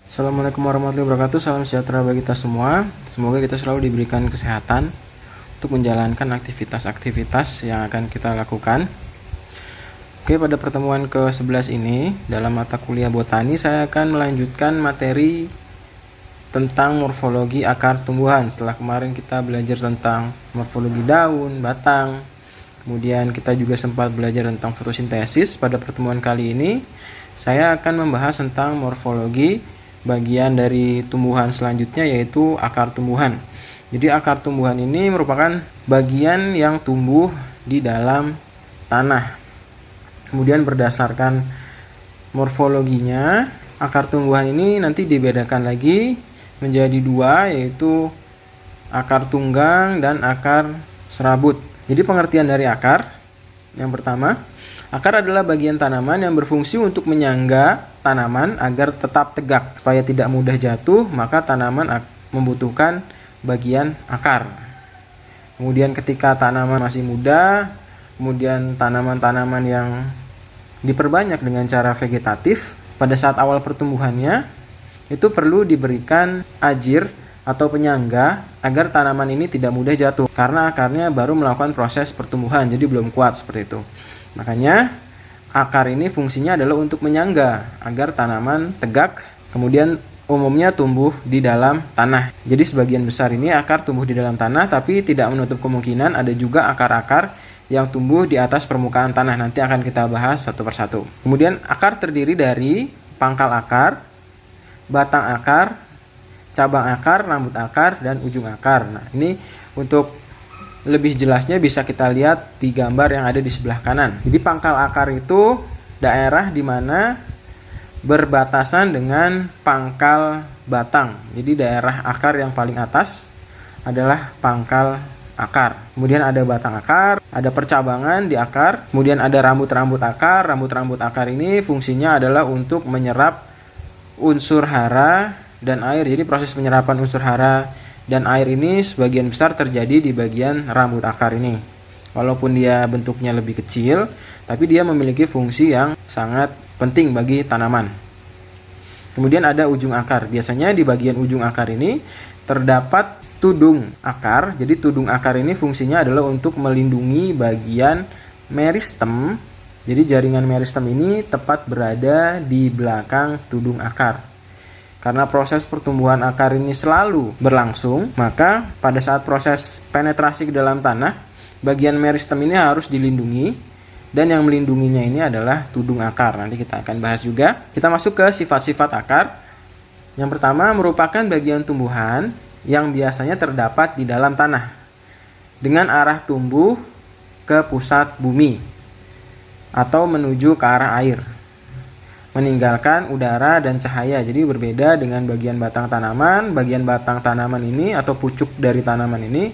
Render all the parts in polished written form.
Assalamualaikum warahmatullahi wabarakatuh. Salam sejahtera bagi kita semua. Semoga kita selalu diberikan kesehatan untuk menjalankan aktivitas-aktivitas yang akan kita lakukan. Oke, pada pertemuan ke-11 ini dalam mata kuliah botani saya akan melanjutkan materi tentang morfologi akar tumbuhan. Setelah kemarin kita belajar tentang morfologi daun, batang, kemudian kita juga sempat belajar tentang fotosintesis. Pada pertemuan kali ini saya akan membahas tentang morfologi bagian dari tumbuhan selanjutnya, yaitu akar tumbuhan. Jadi akar tumbuhan ini merupakan bagian yang tumbuh di dalam tanah. Kemudian berdasarkan morfologinya, akar tumbuhan ini nanti dibedakan lagi menjadi dua, yaitu akar tunggang dan akar serabut. Jadi pengertian dari akar, yang pertama, akar adalah bagian tanaman yang berfungsi untuk menyangga tanaman agar tetap tegak. Supaya tidak mudah jatuh, maka tanaman membutuhkan bagian akar. Kemudian ketika tanaman masih muda, kemudian tanaman-tanaman yang diperbanyak dengan cara vegetatif, pada saat awal pertumbuhannya, itu perlu diberikan ajir atau penyangga agar tanaman ini tidak mudah jatuh. Karena akarnya baru melakukan proses pertumbuhan, jadi belum kuat seperti itu. Makanya akar ini fungsinya adalah untuk menyangga agar tanaman tegak, kemudian umumnya tumbuh di dalam tanah. Jadi sebagian besar ini akar tumbuh di dalam tanah, tapi tidak menutup kemungkinan ada juga akar-akar yang tumbuh di atas permukaan tanah. Nanti akan kita bahas satu persatu. Kemudian akar terdiri dari pangkal akar, batang akar, cabang akar, rambut akar, dan ujung akar. Nah, ini untuk lebih jelasnya bisa kita lihat di gambar yang ada di sebelah kanan. Jadi pangkal akar itu daerah di mana berbatasan dengan pangkal batang. Jadi daerah akar yang paling atas adalah pangkal akar. Kemudian ada batang akar, ada percabangan di akar, kemudian ada rambut-rambut akar. Rambut-rambut akar ini fungsinya adalah untuk menyerap unsur hara dan air. Jadi proses penyerapan unsur hara dan air ini sebagian besar terjadi di bagian rambut akar ini. Walaupun dia bentuknya lebih kecil, tapi dia memiliki fungsi yang sangat penting bagi tanaman. Kemudian ada ujung akar. Biasanya di bagian ujung akar ini terdapat tudung akar. Jadi tudung akar ini fungsinya adalah untuk melindungi bagian meristem. Jadi jaringan meristem ini tepat berada di belakang tudung akar. Karena proses pertumbuhan akar ini selalu berlangsung, maka pada saat proses penetrasi ke dalam tanah, bagian meristem ini harus dilindungi, dan yang melindunginya ini adalah tudung akar. Nanti kita akan bahas juga. Kita masuk ke sifat-sifat akar. Yang pertama merupakan bagian tumbuhan yang biasanya terdapat di dalam tanah dengan arah tumbuh ke pusat bumi atau menuju ke arah air, meninggalkan udara dan cahaya. Jadi berbeda dengan bagian batang tanaman. Bagian batang tanaman ini atau pucuk dari tanaman ini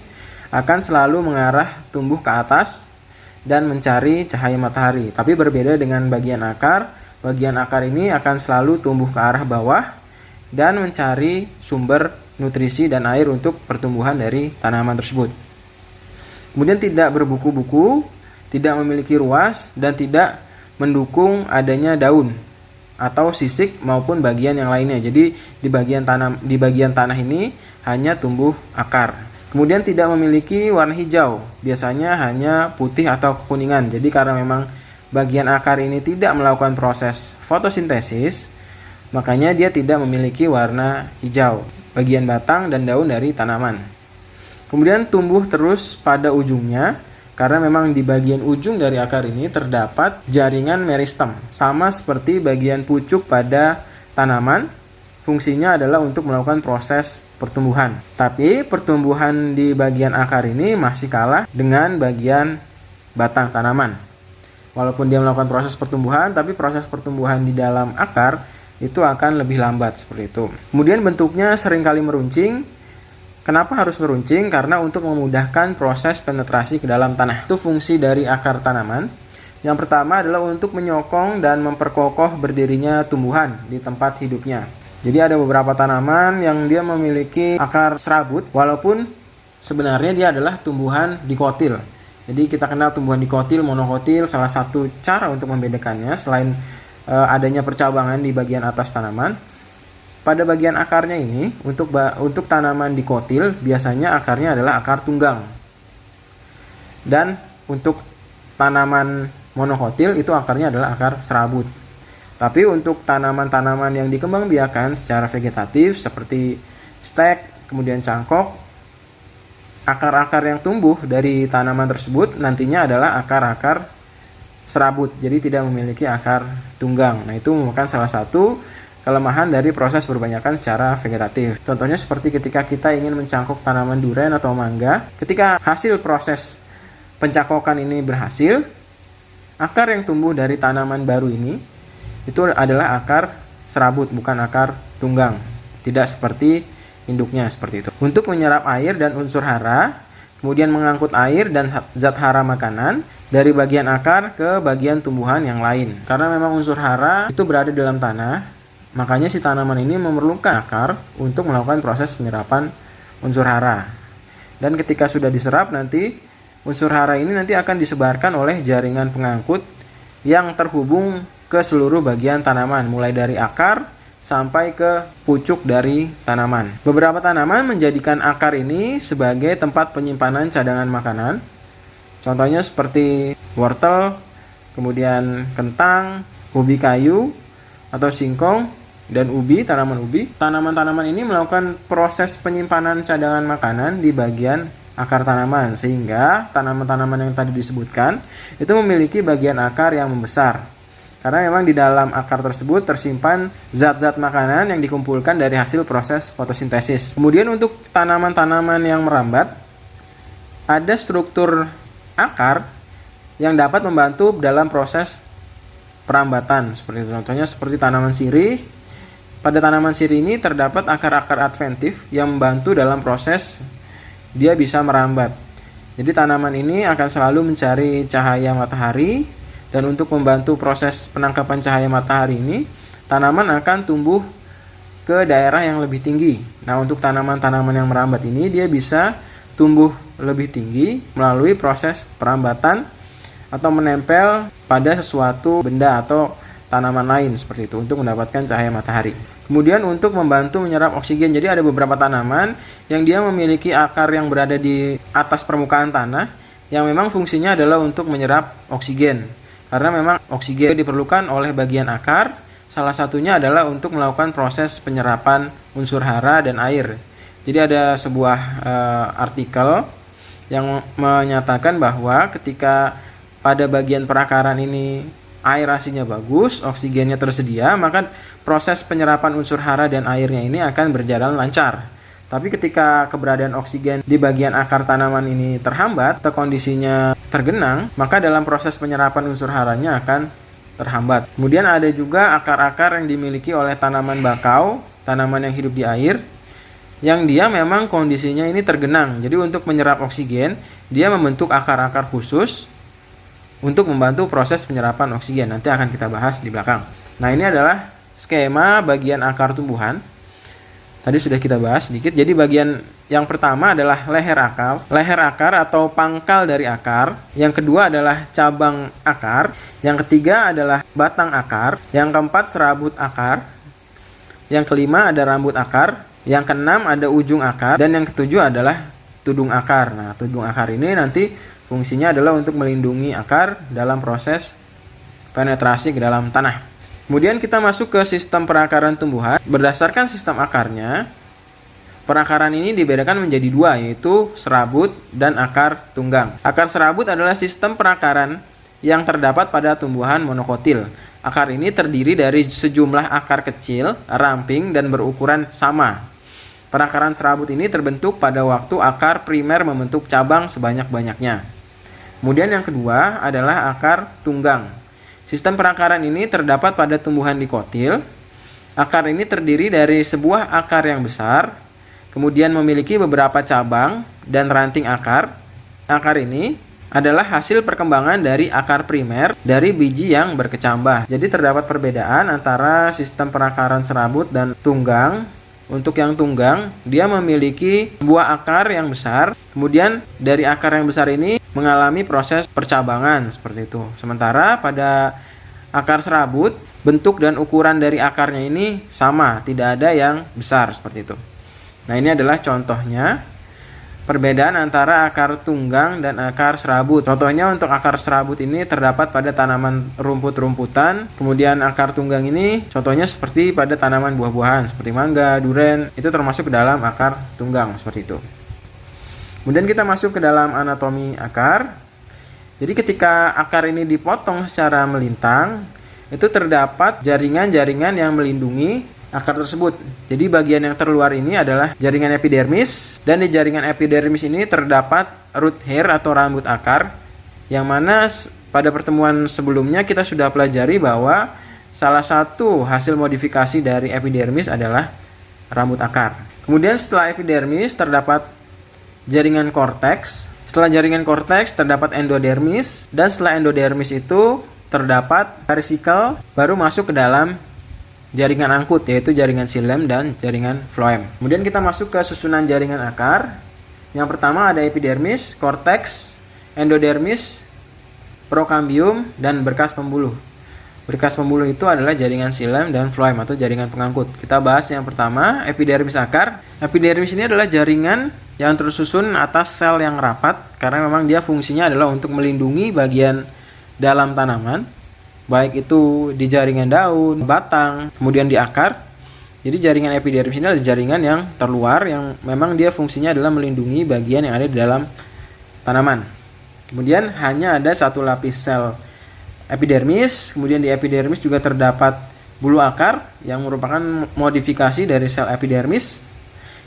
akan selalu mengarah tumbuh ke atas dan mencari cahaya matahari. Tapi berbeda dengan bagian akar. Bagian akar ini akan selalu tumbuh ke arah bawah dan mencari sumber nutrisi dan air untuk pertumbuhan dari tanaman tersebut. Kemudian tidak berbuku-buku, tidak memiliki ruas, dan tidak mendukung adanya daun atau sisik maupun bagian yang lainnya. Jadi di bagian tanah ini hanya tumbuh akar. Kemudian tidak memiliki warna hijau, biasanya hanya putih atau kekuningan. Jadi karena memang bagian akar ini tidak melakukan proses fotosintesis, makanya dia tidak memiliki warna hijau, bagian batang dan daun dari tanaman. Kemudian tumbuh terus pada ujungnya, karena memang di bagian ujung dari akar ini terdapat jaringan meristem. Sama seperti bagian pucuk pada tanaman, fungsinya adalah untuk melakukan proses pertumbuhan. Tapi pertumbuhan di bagian akar ini masih kalah dengan bagian batang tanaman. Walaupun dia melakukan proses pertumbuhan, tapi proses pertumbuhan di dalam akar itu akan lebih lambat seperti itu. Kemudian bentuknya seringkali meruncing. Kenapa harus meruncing? Karena untuk memudahkan proses penetrasi ke dalam tanah. Itu fungsi dari akar tanaman. Yang pertama adalah untuk menyokong dan memperkokoh berdirinya tumbuhan di tempat hidupnya. Jadi ada beberapa tanaman yang dia memiliki akar serabut, walaupun sebenarnya dia adalah tumbuhan dikotil. Jadi kita kenal tumbuhan dikotil, monokotil. Salah satu cara untuk membedakannya selain adanya percabangan di bagian atas tanaman, pada bagian akarnya ini, untuk tanaman dikotil biasanya akarnya adalah akar tunggang. Dan untuk tanaman monokotil itu akarnya adalah akar serabut. Tapi untuk tanaman-tanaman yang dikembangbiakan secara vegetatif seperti stek, kemudian cangkok, akar-akar yang tumbuh dari tanaman tersebut nantinya adalah akar-akar serabut, jadi tidak memiliki akar tunggang. Nah, itu merupakan salah satu kelemahan dari proses perbanyakan secara vegetatif. Contohnya seperti ketika kita ingin mencangkok tanaman duren atau mangga, ketika hasil proses pencangkokan ini berhasil, akar yang tumbuh dari tanaman baru ini itu adalah akar serabut, bukan akar tunggang. Tidak seperti induknya seperti itu. Untuk menyerap air dan unsur hara, kemudian mengangkut air dan zat hara makanan dari bagian akar ke bagian tumbuhan yang lain. Karena memang unsur hara itu berada dalam tanah, makanya si tanaman ini memerlukan akar untuk melakukan proses penyerapan unsur hara. Dan ketika sudah diserap, nanti unsur hara ini nanti akan disebarkan oleh jaringan pengangkut yang terhubung ke seluruh bagian tanaman, mulai dari akar sampai ke pucuk dari tanaman. Beberapa tanaman menjadikan akar ini sebagai tempat penyimpanan cadangan makanan. Contohnya seperti wortel, kemudian kentang, ubi kayu atau singkong, dan ubi, tanaman ubi. Tanaman-tanaman ini melakukan proses penyimpanan cadangan makanan di bagian akar tanaman, sehingga tanaman-tanaman yang tadi disebutkan itu memiliki bagian akar yang membesar. Karena memang di dalam akar tersebut tersimpan zat-zat makanan yang dikumpulkan dari hasil proses fotosintesis. Kemudian untuk tanaman-tanaman yang merambat, ada struktur akar yang dapat membantu dalam proses perambatan. Seperti itu. Contohnya seperti tanaman sirih. Pada tanaman sirih ini terdapat akar-akar adventif yang membantu dalam proses dia bisa merambat. Jadi tanaman ini akan selalu mencari cahaya matahari. Dan untuk membantu proses penangkapan cahaya matahari ini, tanaman akan tumbuh ke daerah yang lebih tinggi. Nah, untuk tanaman-tanaman yang merambat ini, dia bisa tumbuh lebih tinggi melalui proses perambatan atau menempel pada sesuatu benda atau tanaman lain seperti itu untuk mendapatkan cahaya matahari. Kemudian untuk membantu menyerap oksigen, jadi ada beberapa tanaman yang dia memiliki akar yang berada di atas permukaan tanah yang memang fungsinya adalah untuk menyerap oksigen. Karena memang oksigen diperlukan oleh bagian akar, salah satunya adalah untuk melakukan proses penyerapan unsur hara dan air. Jadi ada sebuah artikel yang menyatakan bahwa ketika pada bagian perakaran ini aerasinya bagus, oksigennya tersedia, maka proses penyerapan unsur hara dan airnya ini akan berjalan lancar. Tapi ketika keberadaan oksigen di bagian akar tanaman ini terhambat atau kondisinya tergenang, maka dalam proses penyerapan unsur haranya akan terhambat. Kemudian ada juga akar-akar yang dimiliki oleh tanaman bakau, tanaman yang hidup di air, yang dia memang kondisinya ini tergenang. Jadi untuk menyerap oksigen, dia membentuk akar-akar khusus untuk membantu proses penyerapan oksigen. Nanti akan kita bahas di belakang. Nah, ini adalah skema bagian akar tumbuhan. Tadi sudah kita bahas sedikit. Jadi bagian yang pertama adalah leher akar. Leher akar atau pangkal dari akar. Yang kedua adalah cabang akar. Yang ketiga adalah batang akar. Yang keempat serabut akar. Yang kelima ada rambut akar. Yang keenam ada ujung akar. Dan yang ketujuh adalah tudung akar. Nah, tudung akar ini nanti fungsinya adalah untuk melindungi akar dalam proses penetrasi ke dalam tanah. Kemudian kita masuk ke sistem perakaran tumbuhan. Berdasarkan sistem akarnya, perakaran ini dibedakan menjadi dua, yaitu serabut dan akar tunggang. Akar serabut adalah sistem perakaran yang terdapat pada tumbuhan monokotil. Akar ini terdiri dari sejumlah akar kecil, ramping, dan berukuran sama. Perakaran serabut ini terbentuk pada waktu akar primer membentuk cabang sebanyak-banyaknya. Kemudian yang kedua adalah akar tunggang. Sistem perakaran ini terdapat pada tumbuhan dikotil. Akar ini terdiri dari sebuah akar yang besar, kemudian memiliki beberapa cabang dan ranting akar. Akar ini adalah hasil perkembangan dari akar primer dari biji yang berkecambah. Jadi terdapat perbedaan antara sistem perakaran serabut dan tunggang. Untuk yang tunggang, dia memiliki sebuah akar yang besar, kemudian dari akar yang besar ini mengalami proses percabangan seperti itu. Sementara pada akar serabut, bentuk dan ukuran dari akarnya ini sama, tidak ada yang besar seperti itu. Nah, ini adalah contohnya perbedaan antara akar tunggang dan akar serabut. Contohnya untuk akar serabut ini terdapat pada tanaman rumput-rumputan, kemudian akar tunggang ini contohnya seperti pada tanaman buah-buahan seperti mangga, duren, itu termasuk ke dalam akar tunggang seperti itu. Kemudian kita masuk ke dalam anatomi akar. Jadi ketika akar ini dipotong secara melintang, itu terdapat jaringan-jaringan yang melindungi akar tersebut. Jadi bagian yang terluar ini adalah jaringan epidermis, dan di jaringan epidermis ini terdapat root hair atau rambut akar, yang mana pada pertemuan sebelumnya kita sudah pelajari bahwa salah satu hasil modifikasi dari epidermis adalah rambut akar. Kemudian setelah epidermis terdapat jaringan korteks. Setelah jaringan korteks terdapat endodermis, dan setelah endodermis itu terdapat perisikal, baru masuk ke dalam jaringan angkut, yaitu jaringan xilem dan jaringan floem. Kemudian kita masuk ke susunan jaringan akar. Yang pertama ada epidermis, korteks, endodermis, prokambium, dan berkas pembuluh. Berkas pembuluh itu adalah jaringan xilem dan floem atau jaringan pengangkut. Kita bahas yang pertama, epidermis akar. Epidermis ini adalah jaringan yang tersusun atas sel yang rapat, karena memang dia fungsinya adalah untuk melindungi bagian dalam tanaman, baik itu di jaringan daun, batang, kemudian di akar. Jadi jaringan epidermis ini adalah jaringan yang terluar, yang memang dia fungsinya adalah melindungi bagian yang ada di dalam tanaman. Kemudian hanya ada satu lapis sel epidermis, kemudian di epidermis juga terdapat bulu akar yang merupakan modifikasi dari sel epidermis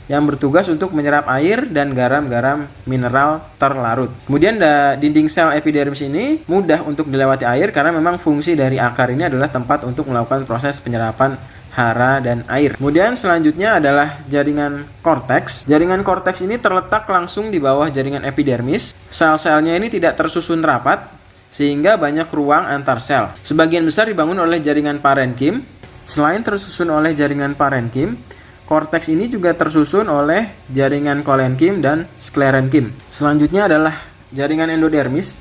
yang bertugas untuk menyerap air dan garam-garam mineral terlarut. Kemudian dinding sel epidermis ini mudah untuk dilewati air, karena memang fungsi dari akar ini adalah tempat untuk melakukan proses penyerapan hara dan air. Kemudian selanjutnya adalah jaringan korteks. Jaringan korteks ini terletak langsung di bawah jaringan epidermis. Sel-selnya ini tidak tersusun rapat, sehingga banyak ruang antar sel. Sebagian besar dibangun oleh jaringan parenkim. Selain tersusun oleh jaringan parenkim, korteks ini juga tersusun oleh jaringan kolenkim dan sklerenkim. Selanjutnya adalah jaringan endodermis.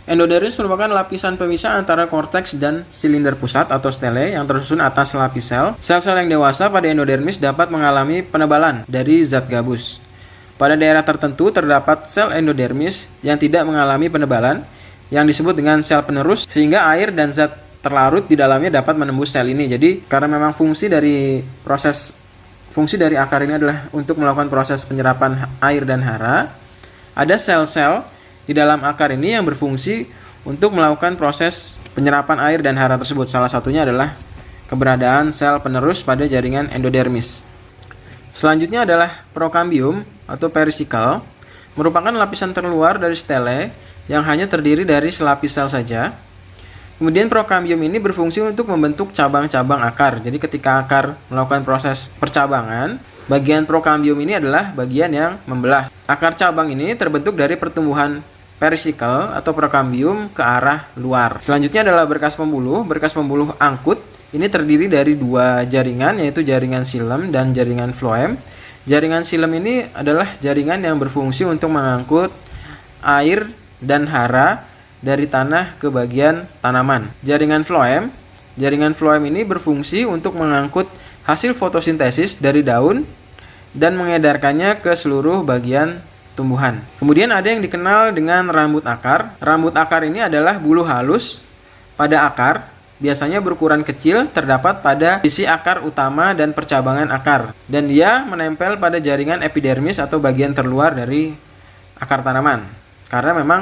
Endodermis merupakan lapisan pemisah antara korteks dan silinder pusat atau stele yang tersusun atas lapis sel. Sel-sel yang dewasa pada endodermis dapat mengalami penebalan dari zat gabus. Pada daerah tertentu terdapat sel endodermis yang tidak mengalami penebalan, yang disebut dengan sel penerus, sehingga air dan zat terlarut di dalamnya dapat menembus sel ini. Jadi karena memang fungsi dari akar ini adalah untuk melakukan proses penyerapan air dan hara, ada sel-sel di dalam akar ini yang berfungsi untuk melakukan proses penyerapan air dan hara tersebut. Salah satunya adalah keberadaan sel penerus pada jaringan endodermis. Selanjutnya adalah prokambium atau perisikal, merupakan lapisan terluar dari stele yang hanya terdiri dari selapis sel saja. Kemudian prokambium ini berfungsi untuk membentuk cabang-cabang akar. Jadi ketika akar melakukan proses percabangan, bagian prokambium ini adalah bagian yang membelah. Akar cabang ini terbentuk dari pertumbuhan perisikal atau prokambium ke arah luar. Selanjutnya adalah berkas pembuluh. Berkas pembuluh angkut ini terdiri dari dua jaringan, yaitu jaringan xilem dan jaringan floem. Jaringan xilem ini adalah jaringan yang berfungsi untuk mengangkut air dan hara dari tanah ke bagian tanaman. Jaringan floem ini berfungsi untuk mengangkut hasil fotosintesis dari daun dan mengedarkannya ke seluruh bagian tumbuhan. Kemudian ada yang dikenal dengan rambut akar. Rambut akar ini adalah bulu halus pada akar, biasanya berukuran kecil, terdapat pada sisi akar utama dan percabangan akar, dan dia menempel pada jaringan epidermis atau bagian terluar dari akar tanaman. Karena memang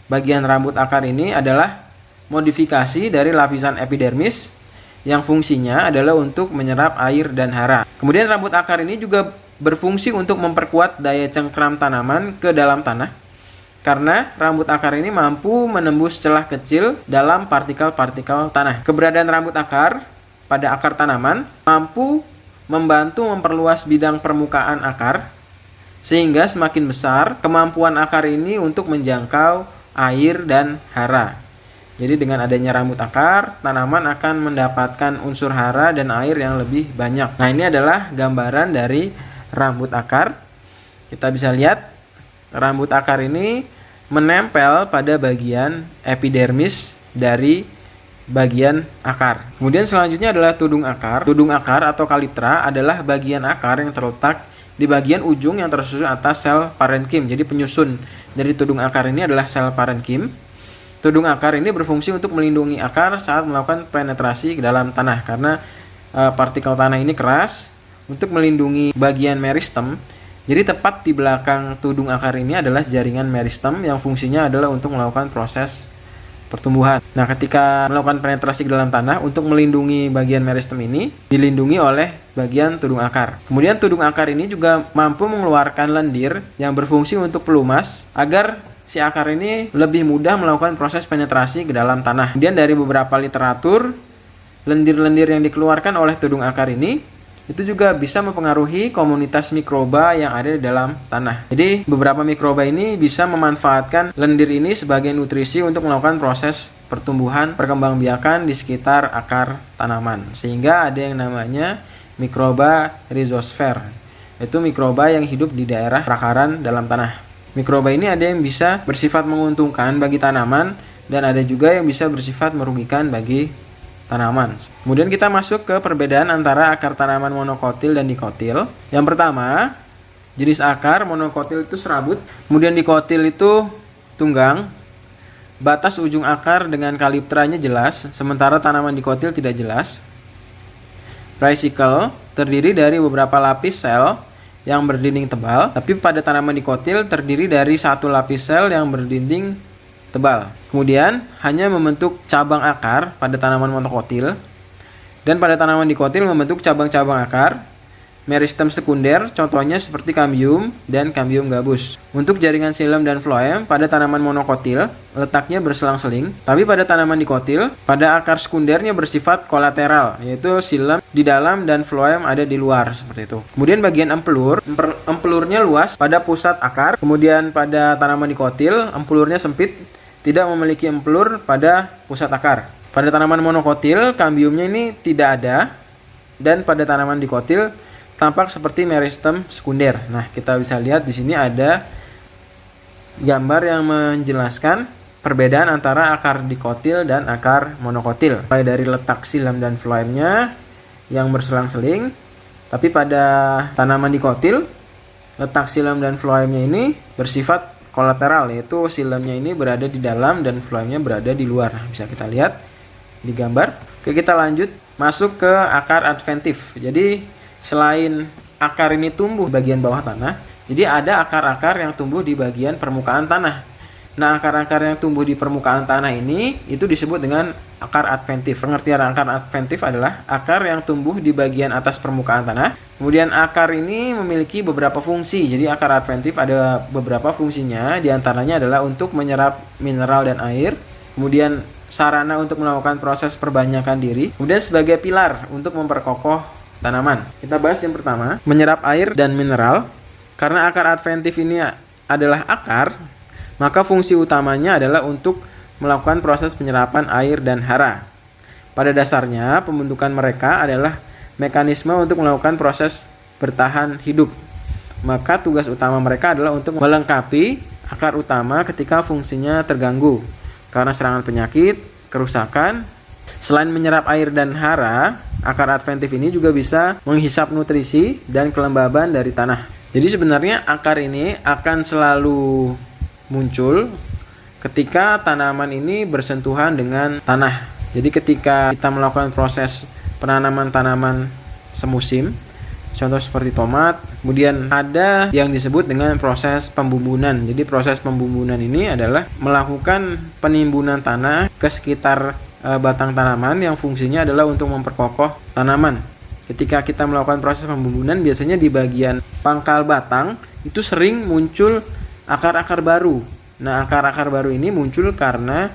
bagian rambut akar ini adalah modifikasi dari lapisan epidermis yang fungsinya adalah untuk menyerap air dan hara. Kemudian rambut akar ini juga berfungsi untuk memperkuat daya cengkram tanaman ke dalam tanah, karena rambut akar ini mampu menembus celah kecil dalam partikel-partikel tanah. Keberadaan rambut akar pada akar tanaman mampu membantu memperluas bidang permukaan akar, sehingga semakin besar kemampuan akar ini untuk menjangkau air dan hara. Jadi dengan adanya rambut akar, tanaman akan mendapatkan unsur hara dan air yang lebih banyak. Nah, ini adalah gambaran dari rambut akar. Kita bisa lihat rambut akar ini menempel pada bagian epidermis dari bagian akar. Kemudian selanjutnya adalah tudung akar. Tudung akar atau kaliptra adalah bagian akar yang terletak di bagian ujung yang tersusun atas sel parenkim. Jadi penyusun dari tudung akar ini adalah sel parenkim. Tudung akar ini berfungsi untuk melindungi akar saat melakukan penetrasi ke dalam tanah karena partikel tanah ini keras. Untuk melindungi bagian meristem, jadi tepat di belakang tudung akar ini adalah jaringan meristem yang fungsinya adalah untuk melakukan proses pertumbuhan. Nah, ketika melakukan penetrasi ke dalam tanah, untuk melindungi bagian meristem ini dilindungi oleh bagian tudung akar. Kemudian tudung akar ini juga mampu mengeluarkan lendir yang berfungsi untuk pelumas agar si akar ini lebih mudah melakukan proses penetrasi ke dalam tanah. Kemudian dari beberapa literatur, lendir-lendir yang dikeluarkan oleh tudung akar ini itu juga bisa mempengaruhi komunitas mikroba yang ada di dalam tanah. Jadi beberapa mikroba ini bisa memanfaatkan lendir ini sebagai nutrisi untuk melakukan proses pertumbuhan perkembangbiakan di sekitar akar tanaman. Sehingga ada yang namanya mikroba rhizosfer. Itu mikroba yang hidup di daerah perakaran dalam tanah. Mikroba ini ada yang bisa bersifat menguntungkan bagi tanaman dan ada juga yang bisa bersifat merugikan bagi tanaman. Kemudian kita masuk ke perbedaan antara akar tanaman monokotil dan dikotil. Yang pertama, jenis akar monokotil itu serabut, kemudian dikotil itu tunggang. Batas ujung akar dengan kaliptranya jelas, sementara tanaman dikotil tidak jelas. Rhizicle terdiri dari beberapa lapis sel yang berdinding tebal, tapi pada tanaman dikotil terdiri dari satu lapis sel yang berdinding tebal. Kemudian hanya membentuk cabang akar pada tanaman monokotil dan pada tanaman dikotil membentuk cabang-cabang akar meristem sekunder, contohnya seperti Cambium dan Cambium gabus. Untuk jaringan xilem dan phloem pada tanaman monokotil letaknya berselang-seling, tapi pada tanaman dikotil pada akar sekundernya bersifat kolateral, yaitu xilem di dalam dan phloem ada di luar seperti itu. Kemudian bagian empelurnya luas pada pusat akar, kemudian pada tanaman dikotil empelurnya sempit, tidak memiliki empelur pada pusat akar. Pada tanaman monokotil, kambiumnya ini tidak ada, dan pada tanaman dikotil tampak seperti meristem sekunder. Nah, kita bisa lihat di sini ada gambar yang menjelaskan perbedaan antara akar dikotil dan akar monokotil. Mulai dari letak xilem dan phloemnya yang berselang-seling, tapi pada tanaman dikotil letak xilem dan phloemnya ini bersifat kolateral, yaitu xilem-nya ini berada di dalam dan phloem-nya berada di luar. Bisa kita lihat di gambar. Oke, kita lanjut masuk ke akar adventif. Jadi selain akar ini tumbuh di bagian bawah tanah, jadi ada akar-akar yang tumbuh di bagian permukaan tanah. Nah, akar-akar yang tumbuh di permukaan tanah ini itu disebut dengan akar adventif. Pengertian akar adventif adalah akar yang tumbuh di bagian atas permukaan tanah. Kemudian akar ini memiliki beberapa fungsi. Jadi akar adventif ada beberapa fungsinya, diantaranya adalah untuk menyerap mineral dan air. Kemudian sarana untuk melakukan proses perbanyakan diri. Kemudian sebagai pilar untuk memperkokoh tanaman. Kita bahas yang pertama, menyerap air dan mineral. Karena akar adventif ini adalah akar, maka fungsi utamanya adalah untuk melakukan proses penyerapan air dan hara. Pada dasarnya, pembentukan mereka adalah mekanisme untuk melakukan proses bertahan hidup. Maka tugas utama mereka adalah untuk melengkapi akar utama ketika fungsinya terganggu karena serangan penyakit, kerusakan. Selain menyerap air dan hara, akar adventif ini juga bisa menghisap nutrisi dan kelembaban dari tanah. Jadi sebenarnya akar ini akan selalu muncul ketika tanaman ini bersentuhan dengan tanah. Jadi ketika kita melakukan proses penanaman tanaman semusim, contoh seperti tomat, kemudian ada yang disebut dengan proses pembumbunan. Jadi proses pembumbunan ini adalah melakukan penimbunan tanah ke sekitar batang tanaman yang fungsinya adalah untuk memperkokoh tanaman. Ketika kita melakukan proses pembumbunan, biasanya di bagian pangkal batang itu sering muncul akar-akar baru. Nah, akar-akar baru ini muncul karena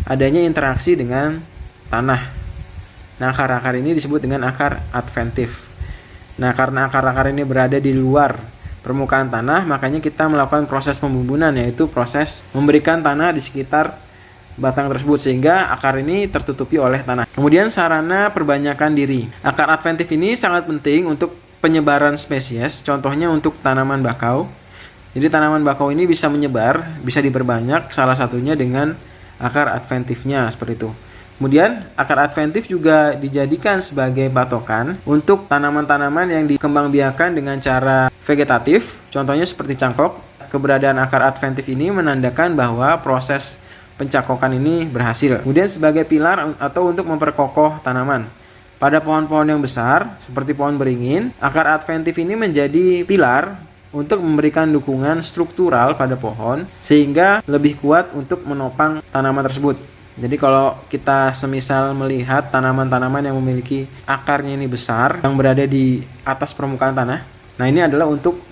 adanya interaksi dengan tanah. Nah, akar-akar ini disebut dengan akar adventif. Nah, karena akar-akar ini berada di luar permukaan tanah, makanya kita melakukan proses pembumbunan, yaitu proses memberikan tanah di sekitar batang tersebut sehingga akar ini tertutupi oleh tanah. Kemudian sarana perbanyakan diri. Akar adventif ini sangat penting untuk penyebaran spesies, contohnya untuk tanaman bakau. Jadi tanaman bakau ini bisa menyebar, bisa diperbanyak, salah satunya dengan akar adventifnya seperti itu. Kemudian akar adventif juga dijadikan sebagai patokan untuk tanaman-tanaman yang dikembangbiakan dengan cara vegetatif, contohnya seperti cangkok. Keberadaan akar adventif ini menandakan bahwa proses pencakokan ini berhasil. Kemudian sebagai pilar atau untuk memperkokoh tanaman. Pada pohon-pohon yang besar, seperti pohon beringin, akar adventif ini menjadi pilar untuk memberikan dukungan struktural pada pohon, sehingga lebih kuat untuk menopang tanaman tersebut. Jadi kalau kita semisal melihat tanaman-tanaman yang memiliki akarnya ini besar, yang berada di atas permukaan tanah, nah ini adalah untuk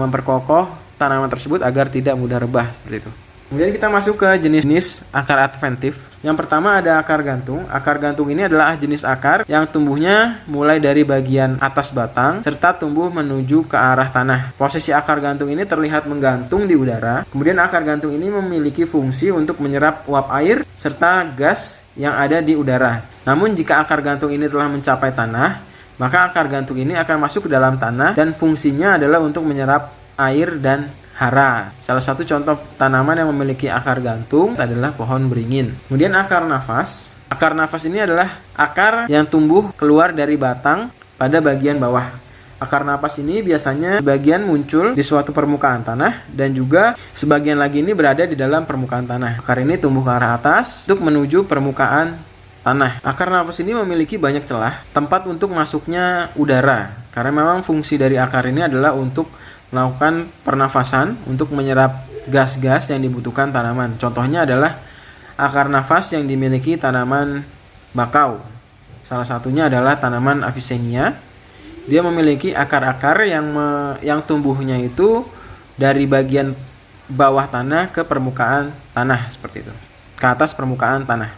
memperkokoh tanaman tersebut agar tidak mudah rebah, seperti itu. Kemudian kita masuk ke jenis-jenis akar adventif. Yang pertama ada akar gantung. Akar gantung ini adalah jenis akar yang tumbuhnya mulai dari bagian atas batang serta tumbuh menuju ke arah tanah. Posisi akar gantung ini terlihat menggantung di udara. Kemudian akar gantung ini memiliki fungsi untuk menyerap uap air serta gas yang ada di udara. Namun jika akar gantung ini telah mencapai tanah, maka akar gantung ini akan masuk ke dalam tanah dan fungsinya adalah untuk menyerap air dan hara. Salah satu contoh tanaman yang memiliki akar gantung adalah pohon beringin. Kemudian akar nafas. Akar nafas ini adalah akar yang tumbuh keluar dari batang pada bagian bawah. Akar nafas ini biasanya sebagian muncul di suatu permukaan tanah dan juga sebagian lagi ini berada di dalam permukaan tanah. Akar ini tumbuh ke arah atas untuk menuju permukaan tanah. Akar nafas ini memiliki banyak celah, tempat untuk masuknya udara. Karena memang fungsi dari akar ini adalah untuk melakukan pernafasan untuk menyerap gas-gas yang dibutuhkan tanaman. Contohnya adalah akar nafas yang dimiliki tanaman bakau. Salah satunya adalah tanaman Avicennia. Dia memiliki akar-akar yang tumbuhnya itu dari bagian bawah tanah ke permukaan tanah, seperti itu, ke atas permukaan tanah.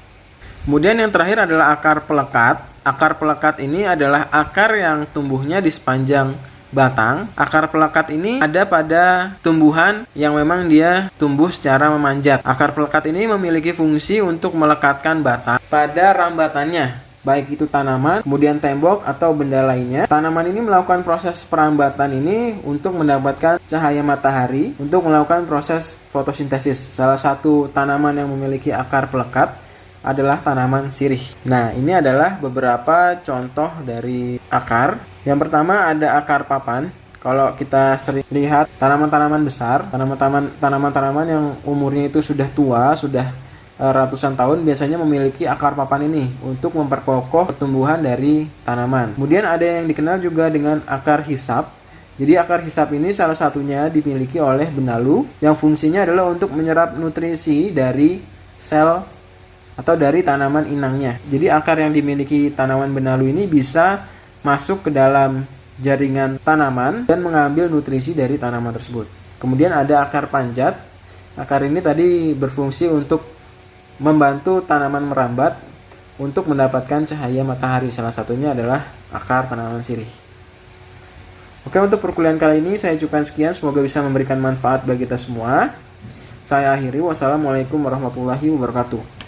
Kemudian yang terakhir adalah akar pelekat. Akar pelekat ini adalah akar yang tumbuhnya di sepanjang batang. Akar pelekat ini ada pada tumbuhan yang memang dia tumbuh secara memanjat. Akar pelekat ini memiliki fungsi untuk melekatkan batang pada rambatannya, baik itu tanaman, kemudian tembok atau benda lainnya. Tanaman ini melakukan proses perambatan ini untuk mendapatkan cahaya matahari untuk melakukan proses fotosintesis. Salah satu tanaman yang memiliki akar pelekat adalah tanaman sirih. Nah, ini adalah beberapa contoh dari akar. Yang pertama ada akar papan. Kalau kita sering lihat tanaman-tanaman besar, tanaman-tanaman yang umurnya itu sudah tua, sudah ratusan tahun, biasanya memiliki akar papan ini untuk memperkokoh pertumbuhan dari tanaman. Kemudian ada yang dikenal juga dengan akar hisap. Jadi akar hisap ini salah satunya dimiliki oleh benalu yang fungsinya adalah untuk menyerap nutrisi dari sel atau dari tanaman inangnya. Jadi akar yang dimiliki tanaman benalu ini bisa masuk ke dalam jaringan tanaman dan mengambil nutrisi dari tanaman tersebut. Kemudian ada akar panjat. Akar ini tadi berfungsi untuk membantu tanaman merambat untuk mendapatkan cahaya matahari. Salah satunya adalah akar tanaman sirih. Oke, untuk perkuliahan kali ini saya cukupkan sekian. Semoga bisa memberikan manfaat bagi kita semua. Saya akhiri. Wassalamualaikum warahmatullahi wabarakatuh.